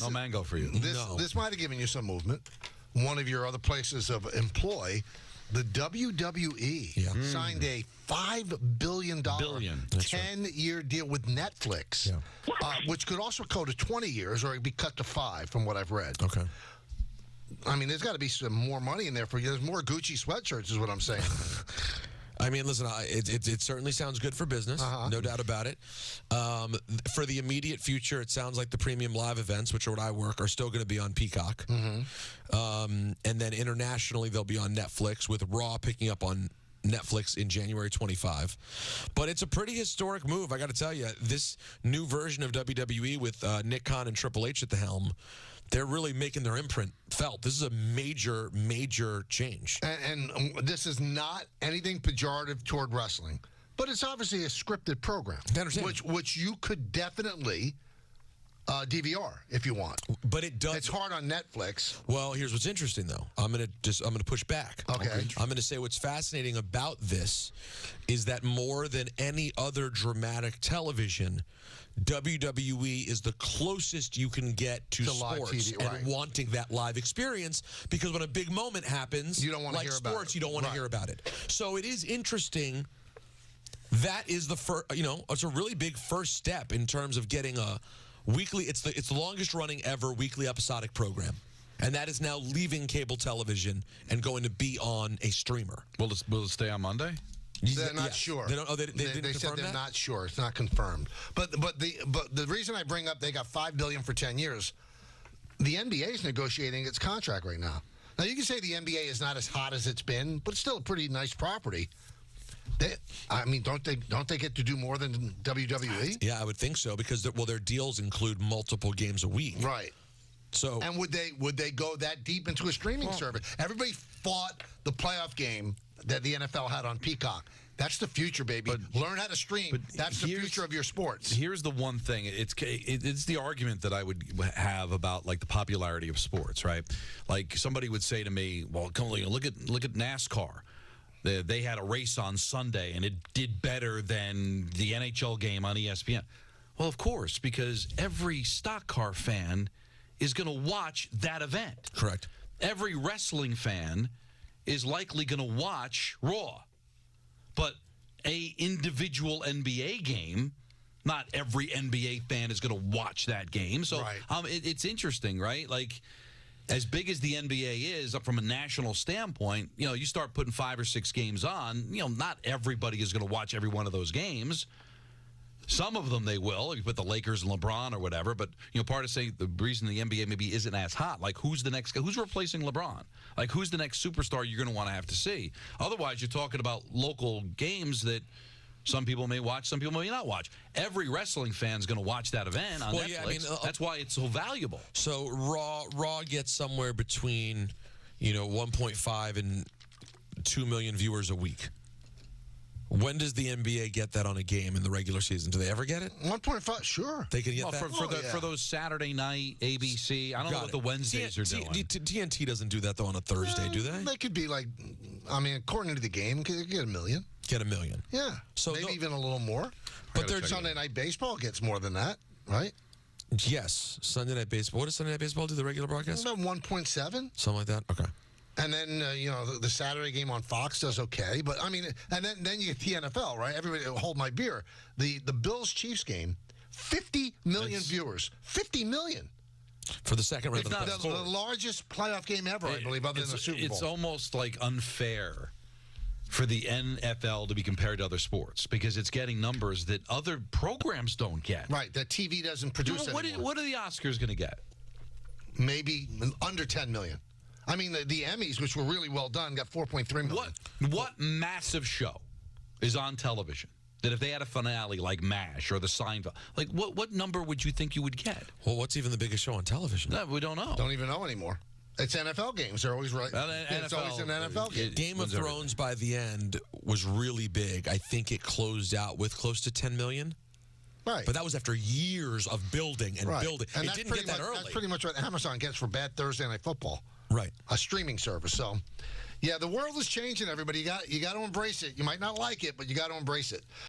no mango for you. This might have given you some movement. One of your other places of employ, the WWE signed a $5 billion 10-year deal with Netflix, which could also go to 20 years or it'd be cut to 5 from what I've read. Okay. I mean, there's got to be some more money in there for you. There's more Gucci sweatshirts is what I'm saying. I mean, listen, it certainly sounds good for business, no doubt about it. For the immediate future, it sounds like the premium live events, which are what I work, are still going to be on Peacock. And then internationally, they'll be on Netflix, with Raw picking up on Netflix in January 25. But it's a pretty historic move, I got to tell you. This new version of WWE with Nick Khan and Triple H at the helm, they're really making their imprint felt. This is a major, major change. And this is not anything pejorative toward wrestling, but it's obviously a scripted program, which you could definitely DVR if you want. But it does. It's hard on Netflix. Well, here's what's interesting, though. I'm gonna push back. Okay. I'm gonna say what's fascinating about this is that more than any other dramatic television, WWE is the closest you can get to sports TV, and wanting that live experience, because when a big moment happens, you don't want to hear about it. You don't want to hear about it. So it is interesting. That is the first, it's a really big first step in terms of getting a weekly. It's the longest running ever weekly episodic program, and that is now leaving cable television and going to be on a streamer. Will it stay on Monday? They're not sure. They don't. Oh, they said they're not sure. It's not confirmed. But the reason I bring up they got $5 billion for 10 years. The NBA is negotiating its contract right now. Now you can say the NBA is not as hot as it's been, but it's still a pretty nice property. Don't they get to do more than WWE? Yeah, I would think so, because their deals include multiple games a week. Right. So, and would they go that deep into a streaming service? Everybody fought the playoff game that the NFL had on Peacock. That's the future, baby. Learn how to stream. That's the future of your sports. Here's the one thing. It's the argument that I would have about, like, the popularity of sports, right? Like, somebody would say to me, well, look at NASCAR. They had a race on Sunday, and it did better than the NHL game on ESPN. Well, of course, because every stock car fan is going to watch that event. Correct. Every wrestling fan is likely going to watch Raw. But a individual NBA game, not every NBA fan is going to watch that game. So it's interesting, right? Like, as big as the NBA is, from a national standpoint, you start putting 5 or 6 games on, not everybody is going to watch every one of those games. Some of them they will, if you put the Lakers and LeBron or whatever. But, part of saying the reason the NBA maybe isn't as hot, like, who's the next guy? Who's replacing LeBron? Like, who's the next superstar you're going to want to have to see? Otherwise, you're talking about local games that some people may watch, some people may not watch. Every wrestling fan is going to watch that event on Netflix. Yeah, that's why it's so valuable. So Raw gets somewhere between, 1.5 and 2 million viewers a week. When does the NBA get that on a game in the regular season? Do they ever get it? 1.5, sure. They can get that for those Saturday night ABC. I don't know what the Wednesdays are doing. TNT doesn't do that though on a Thursday, do they? They could be like, according to the game, could get 1 million. Get 1 million. Yeah. So maybe even a little more. But Sunday Night Baseball gets more than that, right? Yes, Sunday Night Baseball. What does Sunday Night Baseball do? The regular broadcast? About 1.7. Something like that. Okay. And then, the Saturday game on Fox does okay. But, and then you get the NFL, right? Everybody, hold my beer. The Bills-Chiefs game, 50 million viewers. 50 million. For the second round of the playoffs. The largest playoff game ever, I believe, other than the Super Bowl. It's almost like unfair for the NFL to be compared to other sports, because it's getting numbers that other programs don't get. Right, that TV doesn't produce anymore. What are the Oscars going to get? Maybe under 10 million. The Emmys, which were really well done, got 4.3 million. What massive show is on television that if they had a finale like MASH or the Seinfeld, like what number would you think you would get? Well, what's even the biggest show on television? No, we don't know. Don't even know anymore. It's NFL games. They're always right. It's always an NFL game. Game of Thrones by the end was really big. I think it closed out with close to 10 million. Right. But that was after years of building and building. And it didn't get that early. That's pretty much what Amazon gets for bad Thursday Night Football. Right. A streaming service. So, yeah, the world is changing, everybody. You got to embrace it. You might not like it, but you got to embrace it.